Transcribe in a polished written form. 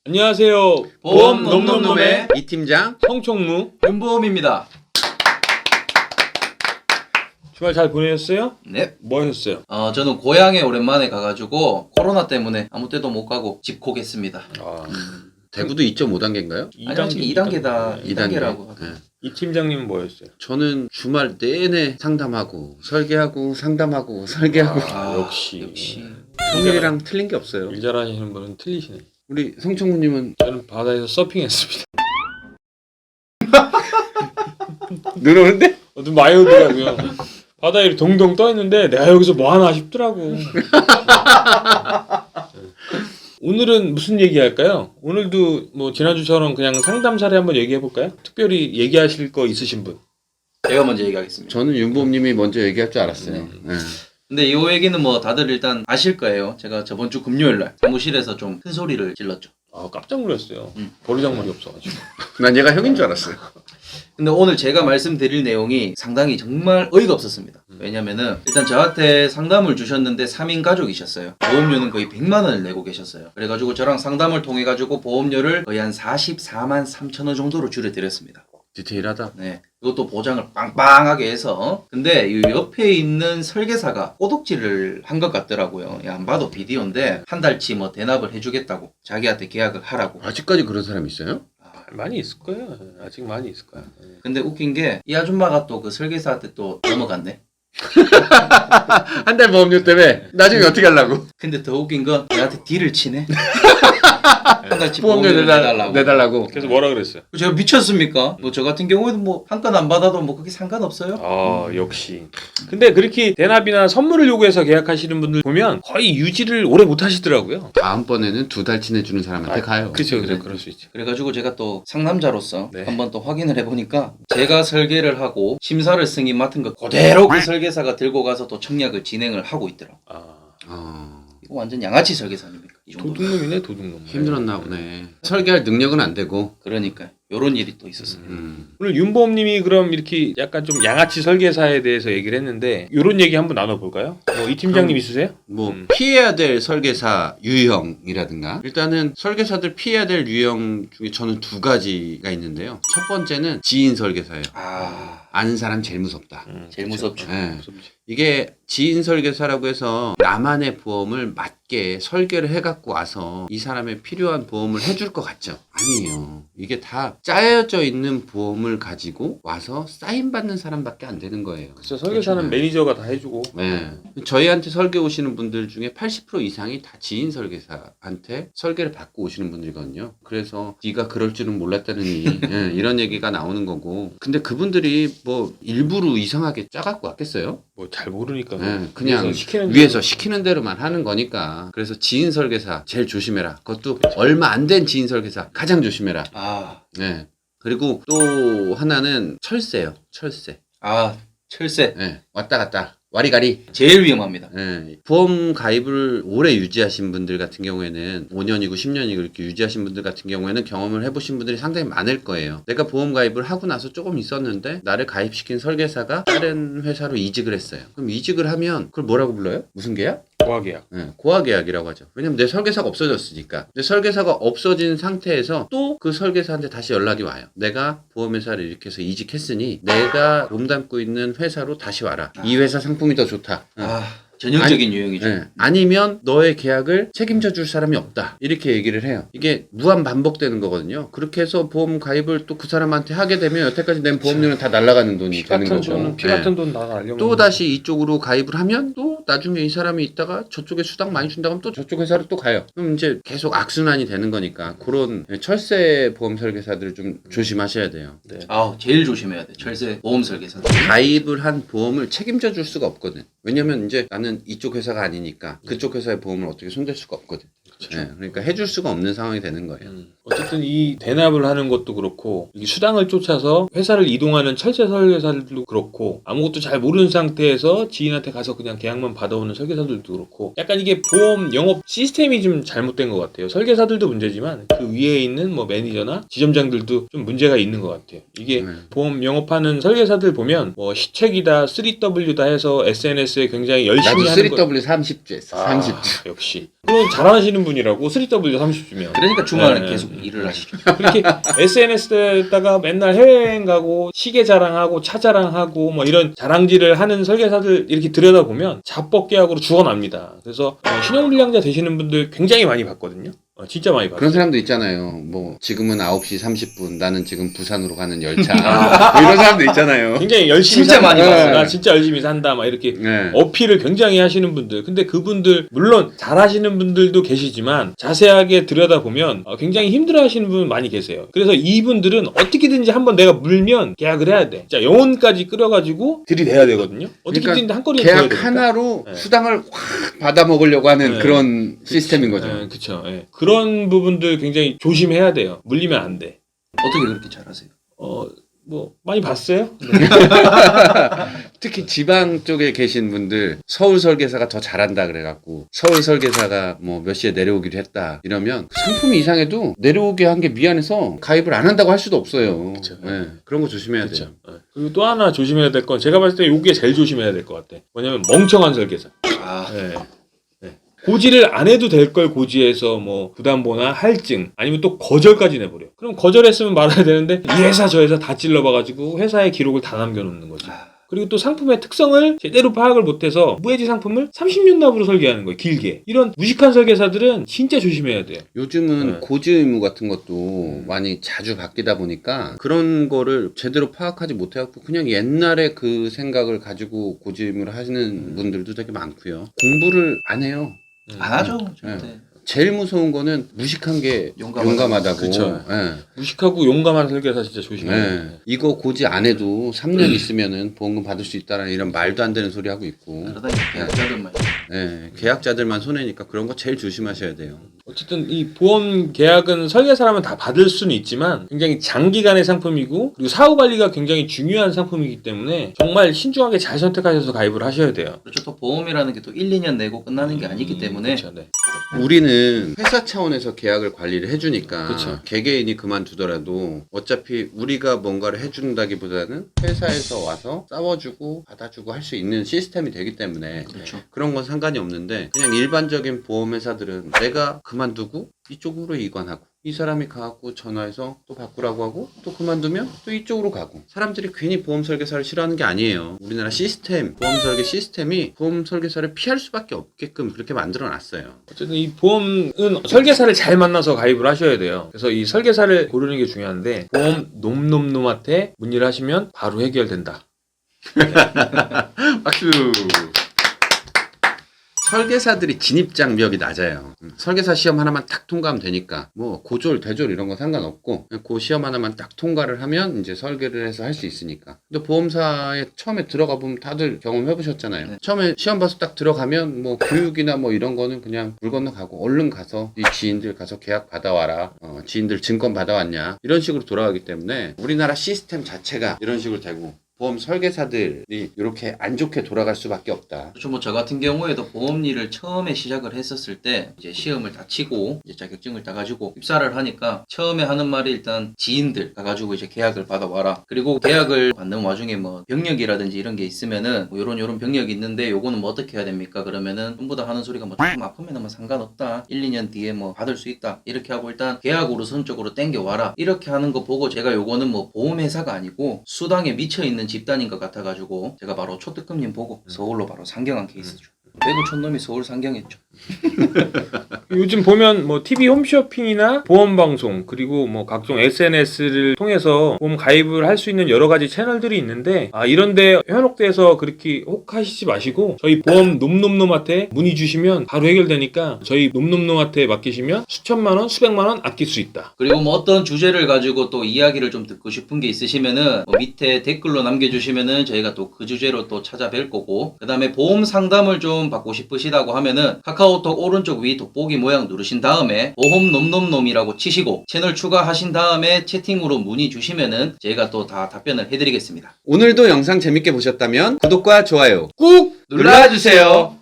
안녕하세요. 보험 놈놈놈의 이 팀장 성총무 윤보험입니다. 주말 잘 보내셨어요? 네. 뭐 하셨어요? 저는 고향에 오랜만에 가가지고 코로나 때문에 아무 때도 못 가고 집콕했습니다. 대구도 2.5단계인가요? 아니 아직 2단계다. 2단계라고. 이 팀장님은 뭐 하셨어요? 저는 주말 내내 상담하고 설계하고 상담하고 설계하고 역시 평일이랑 틀린 게 없어요. 일 잘하시는 분은 틀리시네. 우리 성청구님은 저는 바다에서 서핑했습니다. 눈 오는데? 눈 많이 오더라고요. 바다에 이렇게 동동 떠 있는데 내가 여기서 뭐 하나 싶더라고. 오늘은 무슨 얘기 할까요? 오늘도 뭐 지난주처럼 그냥 상담 사례 한번 얘기해 볼까요? 특별히 얘기하실 거 있으신 분? 제가 먼저 얘기하겠습니다. 저는 윤보험님이 먼저 얘기할 줄 알았어요. 네. 근데 이 얘기는 뭐 다들 일단 아실 거예요. 제가 저번 주 금요일날 사무실에서 좀 큰 소리를 질렀죠. 깜짝 놀랐어요. 버르장머리 없어가지고. 난 얘가 형인 줄 알았어요. 근데 오늘 제가 말씀드릴 내용이 상당히 정말 어이가 없었습니다. 왜냐면은 일단 저한테 상담을 주셨는데 3인 가족이셨어요. 보험료는 거의 100만 원을 내고 계셨어요. 그래가지고 저랑 상담을 통해 가지고 보험료를 거의 한 44만 3천 원 정도로 줄여드렸습니다. 디테일하다. 네. 이것도 보장을 빵빵하게 해서. 근데 이 옆에 있는 설계사가 꼬독질을 한 것 같더라고요. 안 봐도 비디오인데 한 달치 뭐 대납을 해주겠다고 자기한테 계약을 하라고. 아직까지 그런 사람 있어요? 많이 있을 거예요. 아직 많이 있을 거야. 근데 웃긴 게 이 아줌마가 또 그 설계사한테 또 넘어갔네. 한 달 보험료 때문에 나중에 어떻게 하려고? 근데 더 웃긴 건 얘한테 딜을 치네. 한 달치 보험료 내달라고. 그래서 뭐라 그랬어요? 제가 미쳤습니까? 뭐 저 같은 경우에도 뭐 한 건 안 받아도 뭐 그게 상관없어요. 역시. 근데 그렇게 대납이나 선물을 요구해서 계약하시는 분들 보면 거의 유지를 오래 못 하시더라고요. 다음번에는 2달치 내주는 사람한테 가요. 그렇죠. 그럴 수 있죠. 그래가지고 제가 또 상남자로서 네. 한번 또 확인을 해보니까 제가 설계를 하고 심사를 승인 맡은 거 그대로 그 설계사가 들고 가서 또 청약을 진행을 하고 있더라고. 이거 완전 양아치 설계사 아닙니까? 이 정도. 도둑놈이네, 도둑놈. 힘들었나 보네. 설계할 능력은 안 되고. 그러니까 요런 일이 또 있었어요. 오늘 윤보험님이 그럼 이렇게 약간 좀 양아치 설계사에 대해서 얘기를 했는데 이런 얘기 한번 나눠볼까요? 이 팀장님 있으세요? 뭐 피해야 될 설계사 유형이라든가 일단은 설계사들 피해야 될 유형 중에 저는 2가지가 있는데요. 첫 번째는 지인 설계사예요. 아는 사람 제일 무섭다. 제일 무섭죠. 네. 이게 지인 설계사라고 해서 나만의 보험을 맞게 설계를 해갖고 와서 이 사람의 필요한 보험을 해줄 것 같죠? 아니에요. 이게 다 짜여져 있는 보험을 가지고 와서 사인받는 사람밖에 안 되는 거예요. 그렇죠. 설계사는 매니저가 다 해주고. 네. 저희한테 설계 오시는 분들 중에 80% 이상이 다 지인 설계사한테 설계를 받고 오시는 분들이거든요. 그래서 네가 그럴 줄은 몰랐다느니 예, 이런 얘기가 나오는 거고. 근데 그분들이 뭐 일부러 이상하게 짜갖고 왔겠어요? 뭐 잘 모르니까. 네, 그냥 위에서 시키는 대로만 하는 거니까. 그래서 지인 설계사 제일 조심해라. 그것도 얼마 안 된 지인 설계사 가장 조심해라. 네. 그리고 또 하나는 철새예요. 철새. 철새. 네. 왔다 갔다. 와리가리. 제일 위험합니다. 네. 보험 가입을 오래 유지하신 분들 같은 경우에는 5년이고 10년이고 이렇게 유지하신 분들 같은 경우에는 경험을 해보신 분들이 상당히 많을 거예요. 내가 보험 가입을 하고 나서 조금 있었는데 나를 가입시킨 설계사가 다른 회사로 이직을 했어요. 그럼 이직을 하면 그걸 뭐라고 불러요? 무슨 계약? 고하계약. 네, 고하계약이라고 하죠. 왜냐면 내 설계사가 없어졌으니까. 내 설계사가 없어진 상태에서 또 그 설계사한테 다시 연락이 와요. 내가 보험회사를 이렇게 해서 이직했으니 내가 몸담고 있는 회사로 다시 와라. 이 회사 상품이 더 좋다. 전형적인 유형이죠. 네. 아니면 너의 계약을 책임져 줄 사람이 없다. 이렇게 얘기를 해요. 이게 무한 반복되는 거거든요. 그렇게 해서 보험 가입을 또 그 사람한테 하게 되면 여태까지 낸 보험료는 다 날아가는 돈이 되는 거죠. 피 같은 돈 다 날려. 또 다시 이쪽으로 가입을 하면 또 나중에 이 사람이 있다가 저쪽에 수당 많이 준다고 하면 또 저쪽 회사로 또 가요. 그럼 이제 계속 악순환이 되는 거니까 그런 철새 보험 설계사들을 좀 조심하셔야 돼요. 네. 제일 조심해야 돼. 철새 보험 설계사. 가입을 한 보험을 책임져 줄 수가 없거든. 왜냐면 이제 나는 이쪽 회사가 아니니까 그쪽 회사의 보험을 어떻게 손댈 수가 없거든. 네, 그러니까 해줄 수가 없는 상황이 되는 거예요. 어쨌든 이 대납을 하는 것도 그렇고 이 수당을 쫓아서 회사를 이동하는 철새 설계사들도 그렇고 아무것도 잘 모르는 상태에서 지인한테 가서 그냥 계약만 받아오는 설계사들도 그렇고 약간 이게 보험 영업 시스템이 좀 잘못된 것 같아요. 설계사들도 문제지만 그 위에 있는 뭐 매니저나 지점장들도 좀 문제가 있는 것 같아요. 이게 보험 영업하는 설계사들 보면 뭐 시책이다 3W다 해서 SNS에 굉장히 열심히 나도 하는 거. 3W 30주 했어. 30주. 역시. 그럼 잘하시는 분이라고 3W30주면. 그러니까 주말에 네. 계속 일을 하시죠. 그렇게 SNS에다가 맨날 해외여행 가고 시계 자랑하고 차 자랑하고 뭐 이런 자랑질을 하는 설계사들 이렇게 들여다보면 자뻑 계약으로 죽어납니다. 그래서 신용불량자 되시는 분들 굉장히 많이 봤거든요. 진짜 많이 봤어요. 그런 사람도 있잖아요. 뭐 지금은 9시 30분 나는 지금 부산으로 가는 열차 뭐 이런 사람도 있잖아요. 굉장히 열심히 진짜 많이 산다. 봤어요. 나 진짜 열심히 산다 막 이렇게 네. 어필을 굉장히 하시는 분들. 근데 그분들 물론 잘하시는 분들도 계시지만 자세하게 들여다보면 굉장히 힘들어하시는 분 많이 계세요. 그래서 이분들은 어떻게든지 한번 내가 물면 계약을 해야 돼. 진짜 영혼까지 끌어가지고 들이대야 되거든요. 어떻게든 한 건이 계약 하나로 네. 수당을 확 받아 먹으려고 하는 네. 그런 시스템인 거죠. 그렇죠. 그런 부분들 굉장히 조심해야 돼요. 물리면 안 돼. 어떻게 그렇게 잘하세요? 뭐 많이 봤어요? 특히 지방 쪽에 계신 분들 서울 설계사가 더 잘한다 그래갖고 서울 설계사가 뭐 몇 시에 내려오기로 했다 이러면 상품이 이상해도 내려오게 한 게 미안해서 가입을 안 한다고 할 수도 없어요. 그쵸. 네, 그런 거 조심해야 그렇죠. 돼요. 그리고 또 하나 조심해야 될 건 제가 봤을 때 이게 제일 조심해야 될 것 같아. 뭐냐면 멍청한 설계사. 아, 네. 고지를 안 해도 될 걸 고지해서 뭐 부담보나 할증 아니면 또 거절까지 내버려. 그럼 거절했으면 말아야 되는데 이 회사 저 회사 다 찔러봐가지고 회사의 기록을 다 남겨놓는 거지. 그리고 또 상품의 특성을 제대로 파악을 못해서 무해지 상품을 30년 납으로 설계하는 거예요. 길게. 이런 무식한 설계사들은 진짜 조심해야 돼요. 요즘은 네. 고지 의무 같은 것도 많이 자주 바뀌다 보니까 그런 거를 제대로 파악하지 못해갖고 그냥 옛날에 그 생각을 가지고 고지 의무를 하시는 분들도 되게 많고요. 공부를 안 해요. 안 하죠. 절대. 네. 제일 무서운 거는 무식한 게 용감하다고. 그쵸. 네. 무식하고 용감한 설계사 진짜 조심해야 돼요. 네. 이거 고지 안 해도 3년 있으면은 보험금 받을 수 있다라는 이런 말도 안 되는 소리 하고 있고. 그러다 계약자들만. 네. 계약자들만 손해니까 그런 거 제일 조심하셔야 돼요. 어쨌든 이 보험 계약은 설계사라면 다 받을 수는 있지만 굉장히 장기간의 상품이고 그리고 사후 관리가 굉장히 중요한 상품이기 때문에 정말 신중하게 잘 선택하셔서 가입을 하셔야 돼요. 그렇죠. 또 보험이라는 게 또 1, 2년 내고 끝나는 게 아니기 때문에 그렇죠, 네. 우리는 회사 차원에서 계약을 관리를 해주니까 그쵸. 개개인이 그만두더라도 어차피 우리가 뭔가를 해준다기보다는 회사에서 와서 싸워주고 받아주고 할 수 있는 시스템이 되기 때문에 그렇죠. 그런 건 상관이 없는데 그냥 일반적인 보험회사들은 내가 그만두고 이쪽으로 이관하고 이 사람이 가갖고 전화해서 또 바꾸라고 하고 또 그만두면 또 이쪽으로 가고 사람들이 괜히 보험 설계사를 싫어하는 게 아니에요. 우리나라 시스템, 보험 설계 시스템이 보험 설계사를 피할 수밖에 없게끔 그렇게 만들어 놨어요. 어쨌든 이 보험은 설계사를 잘 만나서 가입을 하셔야 돼요. 그래서 이 설계사를 고르는 게 중요한데 보험 놈놈놈한테 문의를 하시면 바로 해결된다. 박수. 설계사들이 진입 장벽이 낮아요. 설계사 시험 하나만 딱 통과하면 되니까 뭐 고졸, 대졸 이런 거 상관없고 그냥 그 시험 하나만 딱 통과를 하면 이제 설계를 해서 할 수 있으니까. 근데 보험사에 처음에 들어가 보면 다들 경험해 보셨잖아요. 네. 처음에 시험 봐서 딱 들어가면 뭐 교육이나 뭐 이런 거는 그냥 물 건너가고 얼른 가서 네 지인들 가서 계약 받아와라. 지인들 증권 받아왔냐 이런 식으로 돌아가기 때문에 우리나라 시스템 자체가 이런 식으로 되고 보험 설계사들이 이렇게 안 좋게 돌아갈 수밖에 없다. 그렇죠. 뭐 저 같은 경우에도 보험 일을 처음에 시작을 했었을 때 이제 시험을 다 치고 이제 자격증을 다 가지고 입사를 하니까 처음에 하는 말이 일단 지인들 가가지고 이제 계약을 받아와라. 그리고 계약을 받는 와중에 뭐 병력이라든지 이런 게 있으면은 뭐 요런 병력이 있는데 요거는 뭐 어떻게 해야 됩니까? 그러면은 전부 다 하는 소리가 뭐 조금 아프면은 뭐 상관없다. 1, 2년 뒤에 뭐 받을 수 있다. 이렇게 하고 일단 계약으로 선적으로 땡겨와라. 이렇게 하는 거 보고 제가 요거는 뭐 보험회사가 아니고 수당에 미쳐있는 집단인 것 같아가지고 제가 바로 초특급님 보고 서울로 바로 상경한 케이스죠. 대구 촌놈이 서울 상경했죠. 요즘 보면 뭐 TV 홈쇼핑이나 보험 방송 그리고 뭐 각종 SNS를 통해서 보험 가입을 할 수 있는 여러 가지 채널들이 있는데 이런데 현혹돼서 그렇게 혹하시지 마시고 저희 보험 놈놈놈한테 문의 주시면 바로 해결되니까 저희 놈놈놈한테 맡기시면 수천만 원, 수백만 원 아낄 수 있다. 그리고 뭐 어떤 주제를 가지고 또 이야기를 좀 듣고 싶은 게 있으시면은 뭐 밑에 댓글로 남겨주시면은 저희가 또 그 주제로 또 찾아뵐 거고 그 다음에 보험 상담을 좀 받고 싶으시다고 하면은 카카오톡 오른쪽 위 돋보기 모양 누르신 다음에 보험 놈놈놈이라고 치시고 채널 추가하신 다음에 채팅으로 문의 주시면은 저희가 또 다 답변을 해드리겠습니다. 오늘도 영상 재밌게 보셨다면 구독과 좋아요 꾹 눌러주세요.